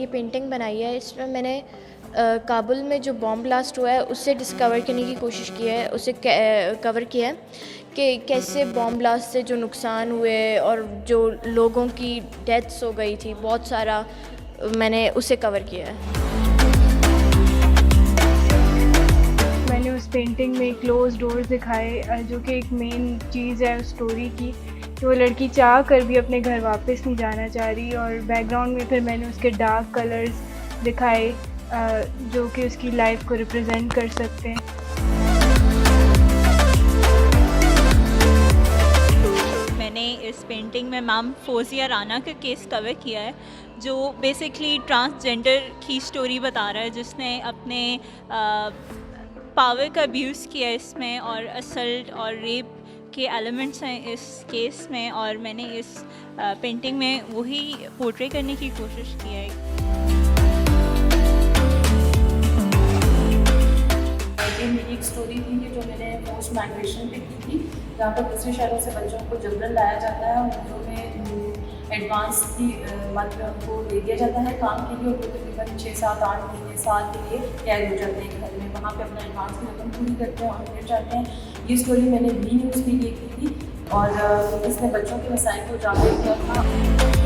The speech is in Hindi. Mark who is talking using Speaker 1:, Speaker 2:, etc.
Speaker 1: पेंटिंग बनाई है, इसमें मैंने काबुल में जो बॉम्ब ब्लास्ट हुआ है उससे डिस्कवर करने की कोशिश की है, उसे कवर किया है कि कैसे बॉम्ब ब्लास्ट से जो नुकसान हुए और जो लोगों की डेथ्स हो गई थी, बहुत सारा मैंने उसे कवर किया है।
Speaker 2: मैंने उस पेंटिंग में क्लोज डोर्स दिखाए जो कि एक मेन चीज़ है उस स्टोरी की, कि वो लड़की चाह कर भी अपने घर वापस नहीं जाना चाह रही। और बैकग्राउंड में फिर मैंने उसके डार्क कलर्स दिखाए जो कि उसकी लाइफ को रिप्रेजेंट कर सकते हैं।
Speaker 3: मैंने इस पेंटिंग में मैम फोजिया राना का केस कवर किया है, जो बेसिकली ट्रांसजेंडर की स्टोरी बता रहा है, जिसने अपने पावर का अब्यूज़ किया इसमें, और असल्ट और रेप के एलिमेंट्स हैं इस केस में, और मैंने इस पेंटिंग में वही पोर्ट्रे करने की कोशिश की है।
Speaker 4: ये मेरी एक स्टोरी थी कि जो मैंने पोस्ट माइग्रेशन पे की थी, जहाँ पर दूसरे शहरों से बच्चों को जबरन लाया जाता है और उन्होंने एडवांस की मद में उनको दे दिया जाता है काम के लिए, और वो तकरीबन 6, 7, 8 महीने, साल के लिए कैद हो जाते हैं घर में। वहाँ पे अपना एडवांस की रकम पूरी करते हैं और फिर जाते हैं। ये स्टोरी मैंने बी न्यूज़ में की थी और इसने बच्चों के मसाइल को उजागर किया था।